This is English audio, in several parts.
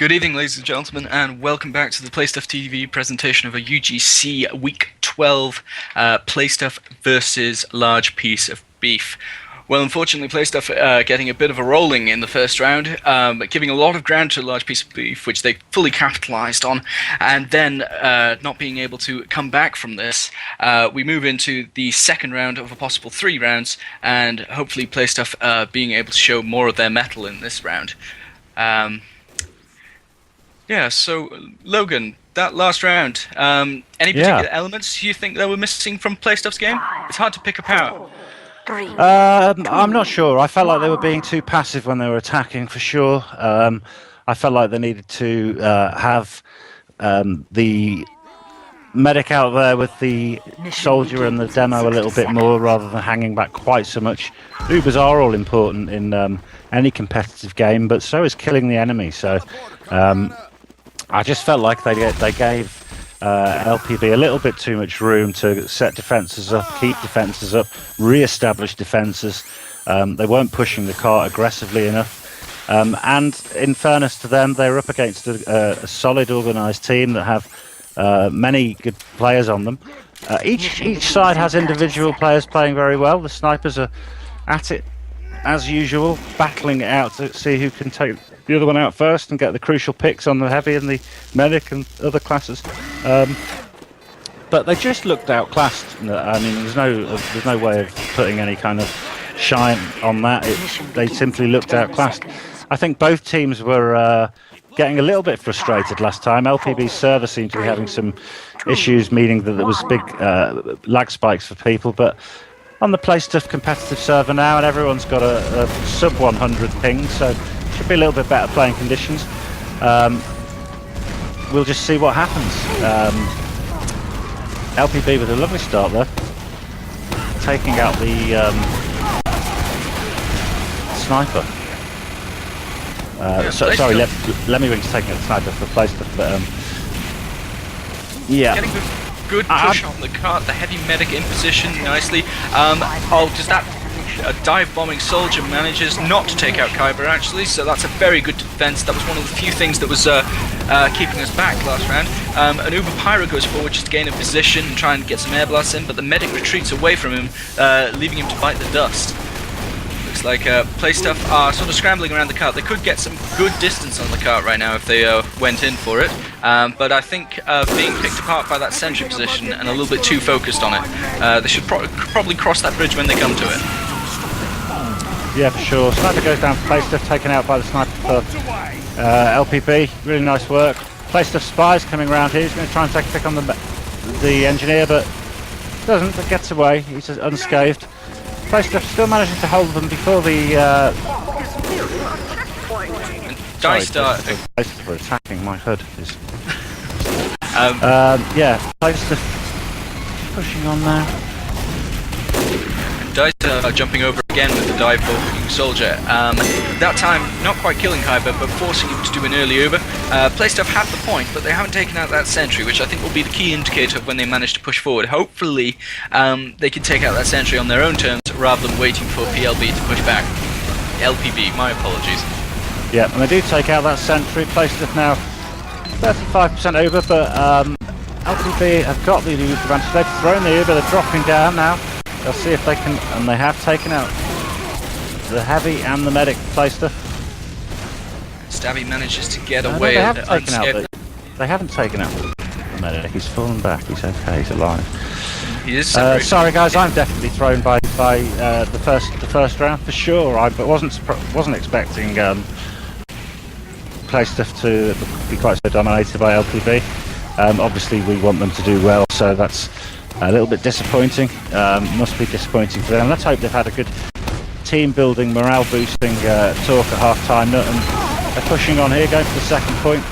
Good evening, ladies and gentlemen, and welcome back to the Playstuff TV presentation of a UGC Week 12 Playstuff versus Large Piece of Beef. Well, unfortunately, Playstuff getting a bit of a rolling in the first round, giving a lot of ground to Large Piece of Beef, which they fully capitalised on, and then not being able to come back from this. We move into the second round of a possible 3 rounds, and hopefully Playstuff being able to show more of their mettle in this round. Yeah, so Logan, that last round, any particular elements you think they were missing from Playstuff's game? It's hard to pick apart. I'm not sure. I felt like they were being too passive when they were attacking, for sure. I felt like they needed to have the medic out there with the soldier and the demo a little bit more, rather than hanging back quite so much. Ubers are all important in any competitive game, but so is killing the enemy. So I just felt like they gave LPB a little bit too much room to set defences up, keep defences up, re-establish defences. They weren't pushing the cart aggressively enough. And in fairness to them, they're up against a solid organised team that have many good players on them. Each side has individual players playing very well. The snipers are at it as usual, battling it out to see who can take the other one out first and get the crucial picks on the heavy and the medic and other classes. But they just looked outclassed. I mean, there's no way of putting any kind of shine on that. They simply looked outclassed. I think both teams were getting a little bit frustrated last time. LPB's server seemed to be having some issues, meaning that there was big lag spikes for people, but on the Playstuff competitive server now, and everyone's got a sub 100 ping, so should be a little bit better playing conditions. We'll just see what happens. LPB with a lovely start there, taking out the sniper. Sorry, Lemmy taking out the sniper for Playstuff, but yeah. Getting a good push on the cart, the heavy medic in position nicely. Does that dive bombing soldier manages not to take out Kyber actually, so that's a very good defense. That was one of the few things that was keeping us back last round. An Uber Pyro goes forward just to gain a position and try and get some air blasts in, but the medic retreats away from him, leaving him to bite the dust. Looks like Playstuff are sort of scrambling around the cart. They could get some good distance on the cart right now if they went in for it, but I think being picked apart by that sentry position and a little bit too focused on it, they should probably cross that bridge when they come to it. Yeah, for sure. Sniper goes down for Playstuff, taken out by the sniper for LPB. Really nice work. Playstuff spies coming around here. He's going to try and take a pick on the engineer, but doesn't. But gets away. He's unscathed. Playstuff still managing to hold them before the Playstuff are attacking. My hood is. Yeah, Playstuff pushing on now. Dice jumping over again with the dive bombing soldier. That time not quite killing Kyber, but forcing him to do an early Uber. Playstuff have the point, but they haven't taken out that sentry, which I think will be the key indicator of when they manage to push forward. Hopefully they can take out that sentry on their own terms rather than waiting for PLB to push back. LPB, my apologies. Yeah, and they do take out that sentry. Playstuff now 35% Uber, but LPB have got the Uber advantage. They've thrown the Uber, they're dropping down now. They'll see if they can, and they have taken out the heavy and the medic Playstuff. Stabby manages to get away. They haven't taken out the medic. He's fallen back. He's okay. He's alive. He is sorry, guys. I'm definitely thrown by the first round for sure. But wasn't expecting Playstuff to be quite so dominated by LPB. Obviously, we want them to do well, so that's a little bit disappointing. Must be disappointing for them. Let's hope they've had a good team building, morale boosting talk at half time. And they're pushing on here, going for the second point.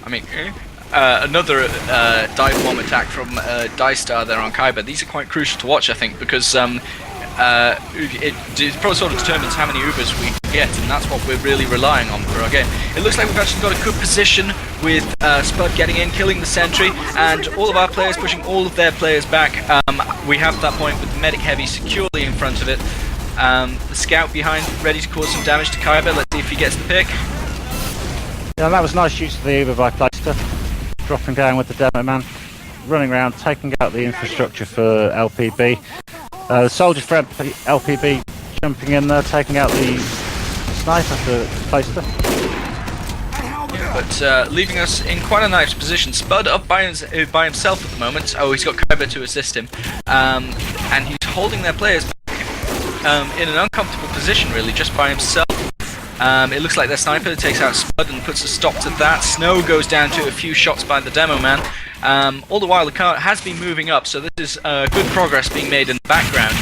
I mean, another dive bomb attack from Dystar there on Kyber. These are quite crucial to watch, I think, because it probably sort of determines how many Ubers we get, and that's what we're really relying on for our game. It looks like we've actually got a good position with Spud getting in, killing the sentry, and all of our players pushing all of their players back. We have that point with the medic heavy securely in front of it. The scout behind, ready to cause some damage to Kyber. Let's see if he gets the pick. Yeah, that was nice use of the Uber by Playstuff. Dropping down with the demo man, running around, taking out the infrastructure for LPB. The soldier for LPB jumping in there, taking out the sniper for Playstuff. But leaving us in quite a nice position. Spud up by himself at the moment. Oh, he's got Kyber to assist him. And he's holding their players back, in an uncomfortable position, really, just by himself. It looks like their sniper takes out Spud and puts a stop to that. Snow goes down to a few shots by the demo man. All the while, the car has been moving up, so this is good progress being made in the background.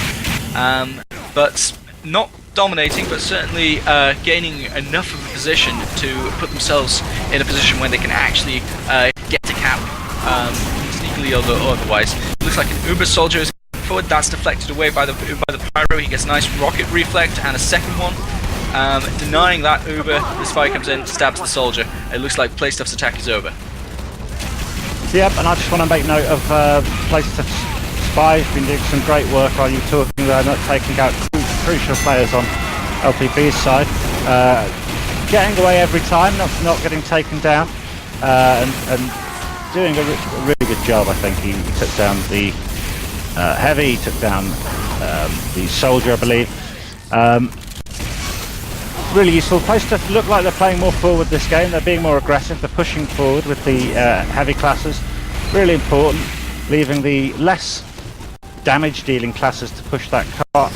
But not dominating, but certainly gaining enough of a position to put themselves in a position where they can actually get to cap sneakily or otherwise. It looks like an Uber soldier is forward. That's deflected away by the pyro. He gets a nice rocket reflect and a second one. Denying that Uber, the spy comes in, stabs the soldier. It looks like Playstuff's attack is over. Yep, and I just want to make note of Playstuff's spy. Been doing some great work while you're talking there, not taking out crucial players on LPB's side. Getting away every time, not getting taken down, and doing a really good job, I think. He took down the heavy, he took down the soldier, I believe. Really useful. Playstuff look like they're playing more forward this game. They're being more aggressive. They're pushing forward with the heavy classes. Really important. Leaving the less damage-dealing classes to push that car.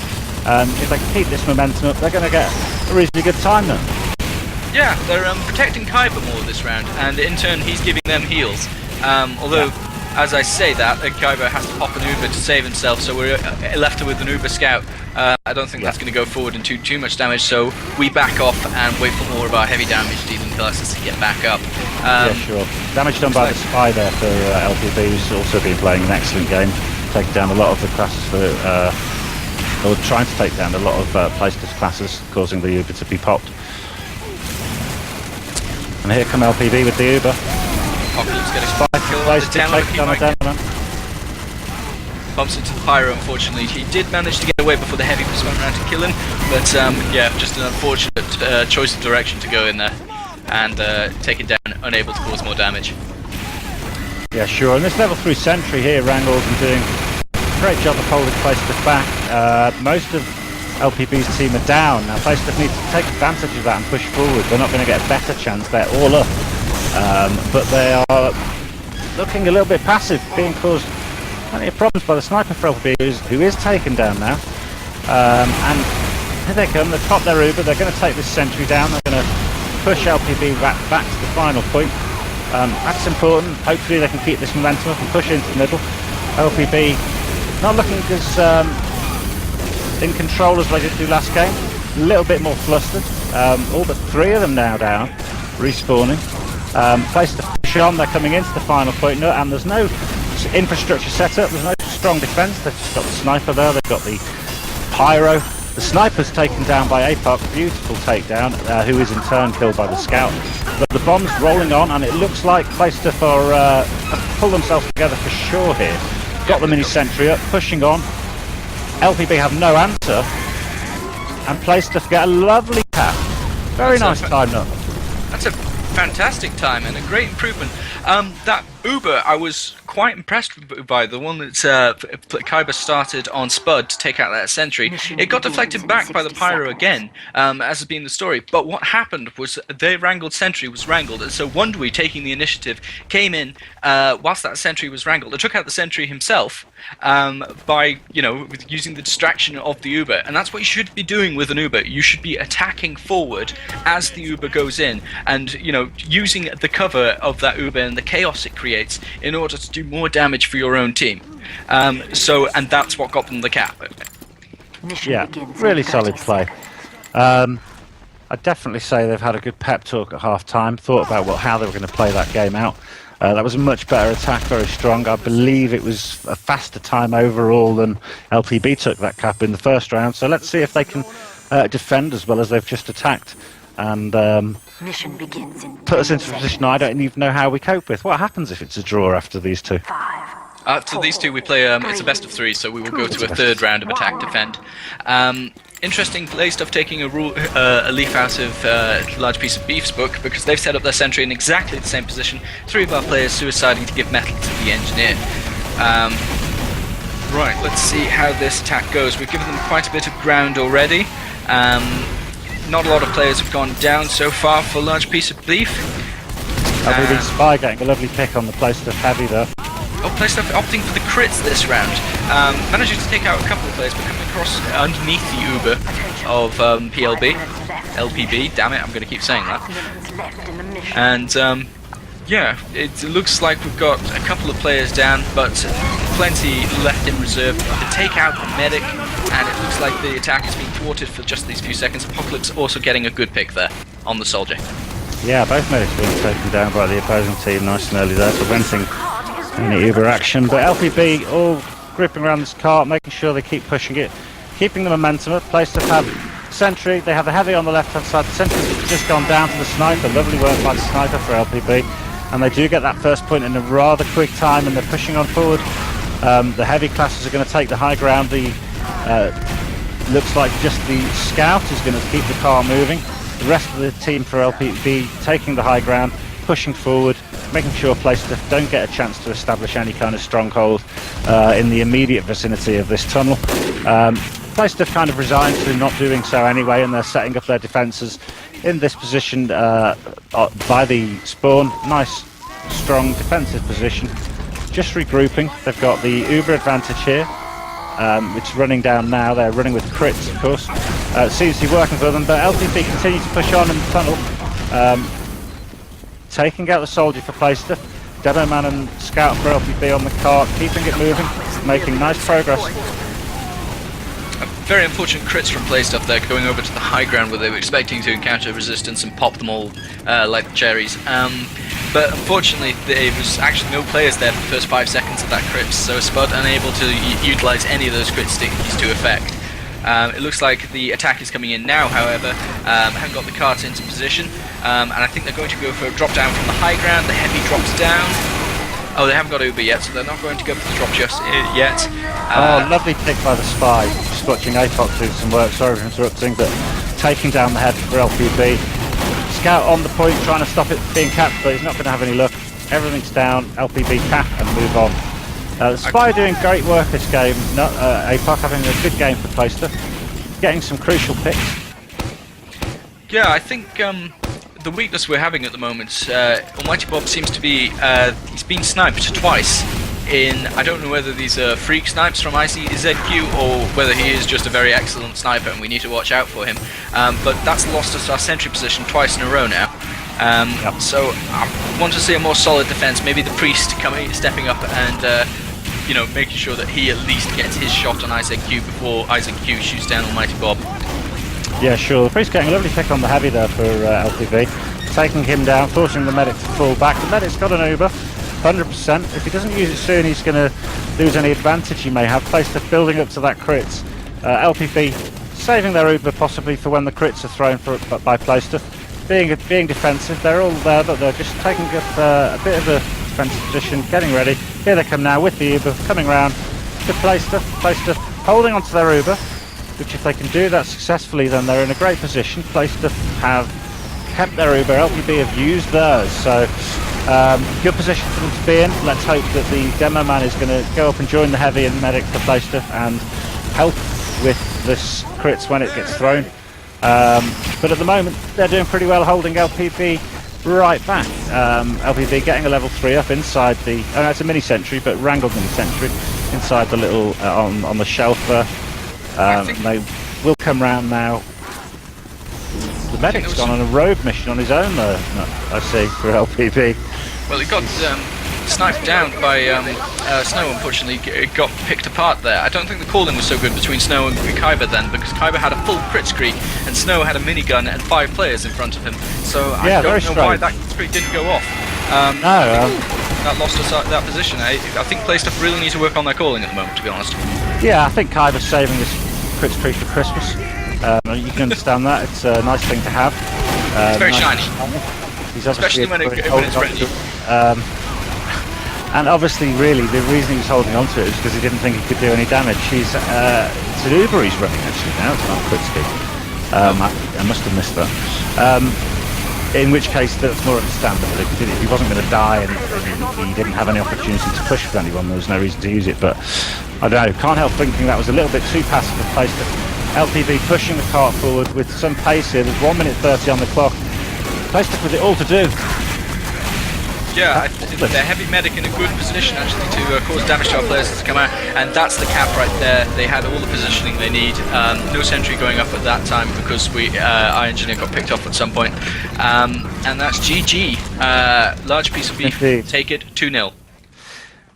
If they can keep this momentum up, they're going to get a reasonably good time then. Yeah, they're protecting Kyber more this round, and in turn he's giving them heals. Although, as I say that, Kyber has to pop an Uber to save himself, so we're left with an Uber scout. I don't think that's going to go forward and too much damage, so we back off and wait for more of our heavy damage dealing classes to get back up. Yeah, sure. Damage done by the spy there for LPB, who's also been playing an excellent game, taking down a lot of the classes for, or trying to take down a lot of Playstuff's classes, causing the Uber to be popped. And here come LPB with the Uber. Oculus getting Spy place to take down the demo. Bumps into the pyro, unfortunately. He did manage to get away before the heavy was went around to kill him, but yeah, just an unfortunate choice of direction to go in there and take it down, unable to cause more damage. Yeah, sure. And this level 3 sentry here, wrangles and doing a great job of holding Playstuff back. Most of LPB's team are down. Now Playstuff needs to take advantage of that and push forward. They're not going to get a better chance. They're all up. But they are looking a little bit passive, being caused plenty of problems by the sniper for LPB, who is taken down now. And here they come, they've popped their Uber, they're going to take this sentry down, they're going to push LPB back to the final point. That's important. Hopefully they can keep this momentum up and push into the middle. LPB not looking as in control as they did do last game. A little bit more flustered. All but 3 of them now down, respawning. Place to push on, they're coming into the final point, and there's no infrastructure set up, there's no strong defence. They've just got the sniper there, they've got the pyro. The sniper's taken down by APOC, beautiful takedown, who is in turn killed by the scout. But the bomb's rolling on, and it looks like Playstuff have pulled themselves together for sure here. Got the mini sentry up, pushing on. LPB have no answer, and Playstuff get a lovely tap. Very nice time up. That's a fantastic time and a great improvement. That Uber, I was quite impressed by, the one that Kyber started on Spud to take out that sentry. It got deflected back by the pyro again, as has been the story. But what happened was their wrangled sentry was wrangled, and so Wondery, taking the initiative, came in whilst that sentry was wrangled. They took out the sentry himself by, using the distraction of the Uber, and that's what you should be doing with an Uber. You should be attacking forward as the Uber goes in, and using the cover of that Uber and the chaos it creates in order to do more damage for your own team. And that's what got them the cap. Yeah, really solid play. I'd definitely say they've had a good pep talk at half-time, thought about how they were going to play that game out. That was a much better attack, very strong. I believe it was a faster time overall than LPB took that cap in the first round. So let's see if they can defend as well as they've just attacked. And Mission begins in put us into a position I don't even know how we cope with. What happens if it's a draw after these two? 5. After these two, we play. It's a best of 3, so we will go to a third round of attack defend. Interesting Playstuff taking a leaf out of Large Piece of Beef's book, because they've set up their sentry in exactly the same position. 3 of our players suiciding to give metal to the engineer. Right, let's see how this attack goes. We've given them quite a bit of ground already. Not a lot of players have gone down so far for Large Piece of Beef. LPB Spy getting a lovely pick on the Playstuff heavy there. Oh, Playstuff opting for the crits this round. Managing to take out a couple of players, but coming across underneath the Uber of LPB, damn it, I'm going to keep saying that. And yeah, it looks like we've got a couple of players down, but plenty left in reserve to take out the medic, and it looks like the attack is being thwarted for just these few seconds. Apocalypse also getting a good pick there on the soldier. Yeah, both medics being taken down by the opposing team nice and early there, preventing any Uber action. But LPB all gripping around this cart, making sure they keep pushing it, keeping the momentum up. Playstuff have sentry, they have the heavy on the left hand side. The sentry's just gone down to the sniper. Lovely work by the sniper for LPB. And they do get that first point in a rather quick time, and they're pushing on forward. The heavy classes are going to take the high ground. The looks like just the scout is going to keep the car moving. The rest of the team for LPB taking the high ground, pushing forward, making sure Playstuff don't get a chance to establish any kind of stronghold in the immediate vicinity of this tunnel. Playstuff kind of resigned to not doing so anyway, and they're setting up their defences in this position by the spawn. Nice, strong defensive position. Just regrouping. They've got the Uber advantage here. It's running down now. They're running with crits, of course. Seems to be working for them, but LTB continue to push on in the tunnel. Taking out the soldier for Playstuff. Demo Man and Scout for LTB on the cart, keeping it moving, making nice progress. Very unfortunate crits from Playstuff there, going over to the high ground where they were expecting to encounter resistance and pop them all like cherries. But unfortunately, there was actually no players there for the first 5 seconds of that crit, so Spud unable to utilise any of those crit stickies to effect. It looks like the attack is coming in now, however. Haven't got the cart into position, and I think they're going to go for a drop down from the high ground. The heavy drops down. Oh, they haven't got Uber yet, so they're not going to go for the drop just yet. Oh, lovely pick by the Spy. Just watching APOC do some work, sorry for interrupting, but taking down the head for LPB. Scout on the point, trying to stop it being capped, but he's not going to have any luck. Everything's down, LPB cap and move on. The Spy doing great work this game. APOC having a good game for Playstuff, getting some crucial picks. Yeah, I think the weakness we're having at the moment, Almighty Bob seems to be, he's been sniped twice in, I don't know whether these are freak snipes from ICZQ or whether he is just a very excellent sniper and we need to watch out for him, but that's lost us our sentry position twice in a row now. So I want to see a more solid defense, maybe the Priest stepping up and you know, making sure that he at least gets his shot on ICZQ before ICZQ shoots down Almighty Bob. Yeah, sure. The Priest getting a lovely pick on the heavy there for LTV. Taking him down, forcing the medic to fall back. The medic's got an Uber, 100%. If he doesn't use it soon, he's going to lose any advantage he may have. Playstuff building up to that crits. LPB saving their Uber possibly for when the crits are thrown by Playstuff. Being defensive, they're all there, but they're just taking up a bit of a defensive position, getting ready. Here they come now with the Uber, coming round to Playstuff. Playstuff holding onto their Uber, which if they can do that successfully, then they're in a great position. Playstuff have kept their Uber, LPB have used theirs, so good position for them to be in. Let's hope that the Demo Man is going to go up and join the heavy and medic for Playstuff and help with this crits when it gets thrown. But at the moment, they're doing pretty well holding LPB right back. LPB getting a level 3 up inside the, no, it's a mini sentry, but wrangled mini sentry inside the little, on the shelf there. They will come round now. The medic's gone on a rogue mission on his own though, I see, for LPB. Well, he got sniped down by Snow, unfortunately. It got picked apart there. I don't think the calling was so good between Snow and Kyber then, because Kyber had a full crit streak and Snow had a minigun and 5 players in front of him. So I don't know why that streak didn't go off. That lost us that position. I think Playstuff really need to work on their calling at the moment, to be honest. Yeah, I think Kyber's saving this crit streak for Christmas. You can understand that. It's a nice thing to have. It's very nice shiny. He's especially when it's ready. And obviously, really, the reason he was holding on to it is because he didn't think he could do any damage. It's an Uber he's running actually now. It's not Kritsky. I must have missed that. In which case, that's more understandable. If he wasn't going to die and he didn't have any opportunity to push with anyone, there was no reason to use it. But I don't know, can't help thinking that was a little bit too passive a place to LPB pushing the cart forward with some pace here. There's 1 minute 30 on the clock. Playstuff with it all to do. Yeah, I think they're heavy medic in a good position actually to cause damage to our players as they come out, and that's the cap right there. They had all the positioning they need. No sentry going up at that time because our engineer got picked off at some point. And that's GG. Large piece of beef. Indeed. Take it 2-0.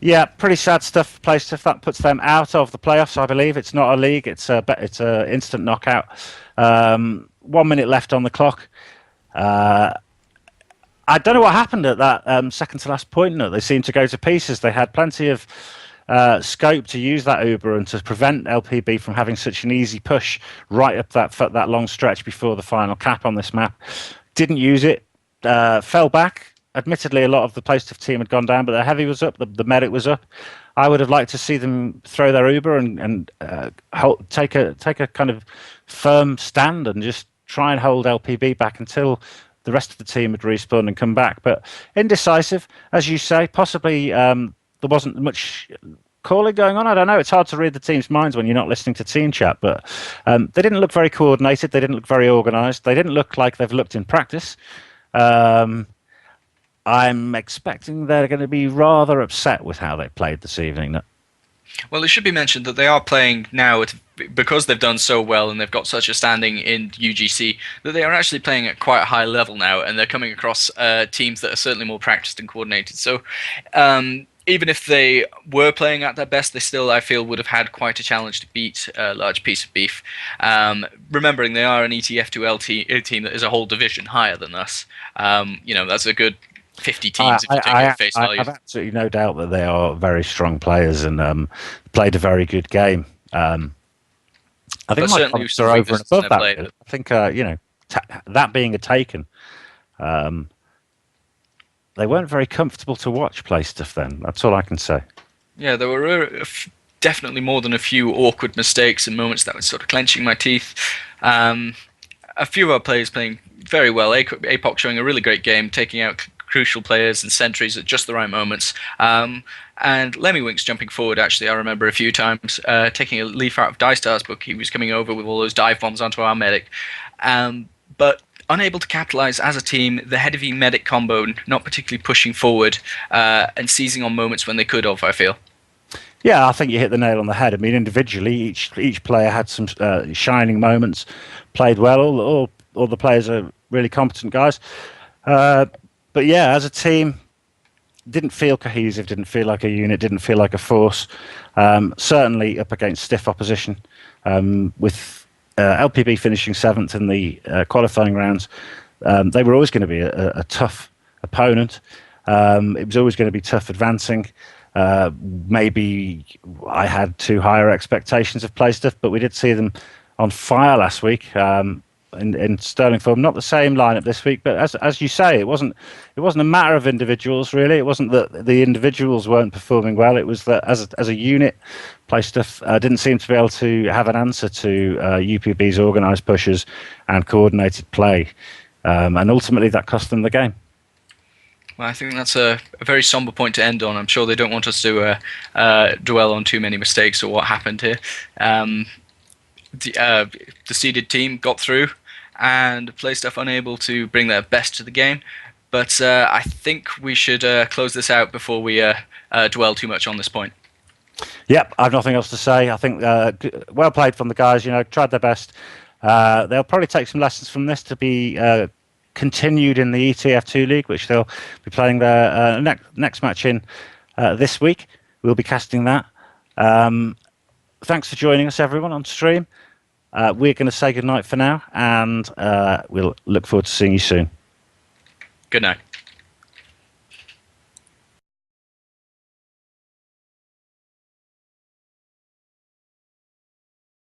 Yeah, pretty sad stuff for Playstuff. That puts them out of the playoffs, I believe. It's not a league. It's a instant knockout. 1 minute left on the clock. I don't know what happened at that second to last point. No, they seemed to go to pieces. They had plenty of scope to use that Uber and to prevent LPB from having such an easy push right up that long stretch before the final cap on this map. Didn't use it. Fell back. Admittedly, a lot of the Playstuff team had gone down, but the heavy was up. The medic was up. I would have liked to see them throw their Uber and take a kind of firm stand and just try and hold LPB back until the rest of the team had respawned and come back. But indecisive, as you say. Possibly there wasn't much calling going on. I don't know. It's hard to read the team's minds when you're not listening to team chat. But they didn't look very coordinated. They didn't look very organised. They didn't look like they've looked in practice. I'm expecting they're going to be rather upset with how they played this evening. Well, it should be mentioned that they are playing now because they've done so well and they've got such a standing in UGC that they are actually playing at quite a high level now, and they're coming across teams that are certainly more practiced and coordinated. So even if they were playing at their best, they still, I feel, would have had quite a challenge to beat a large piece of beef. Remembering they are an ETF2L team that is a whole division higher than us. That's a good 50 teams if you take it at face value. I have absolutely no doubt that they are very strong players and played a very good game. I think my comments are over and above that. I think that being a taken, they weren't very comfortable to watch Playstuff then. That's all I can say. Yeah, there were definitely more than a few awkward mistakes and moments that were sort of clenching my teeth. A few of our players playing very well. APOC showing a really great game, taking out crucial players and sentries at just the right moments. And Lemmywinks jumping forward, actually, I remember a few times, taking a leaf out of Dystar's book. He was coming over with all those dive bombs onto our medic. But unable to capitalize as a team, the heavy medic combo not particularly pushing forward and seizing on moments when they could have, I feel. Yeah, I think you hit the nail on the head. I mean, individually, each player had some shining moments, played well. All the players are really competent guys. But yeah, as a team, didn't feel cohesive, didn't feel like a unit, didn't feel like a force. Certainly up against stiff opposition. With LPB finishing 7th in the qualifying rounds, they were always going to be a tough opponent. It was always going to be tough advancing. Maybe I had too higher expectations of Playstuff, but we did see them on fire last week. In sterling form, not the same lineup this week, but as you say, it wasn't a matter of individuals really. It wasn't that the individuals weren't performing well. It was that as a unit, Playstuff didn't seem to be able to have an answer to UPB's organised pushes and coordinated play, and ultimately that cost them the game. Well, I think that's a very somber point to end on. I'm sure they don't want us to dwell on too many mistakes or what happened here. The seeded team got through, and Playstuff unable to bring their best to the game. But I think we should close this out before we dwell too much on this point. Yep, I've nothing else to say. I think well played from the guys. Tried their best. They'll probably take some lessons from this to be continued in the ETF2 League, which they'll be playing their next match in this week. We'll be casting that. Thanks for joining us, everyone, on stream. We're going to say goodnight for now, and we'll look forward to seeing you soon. Good night.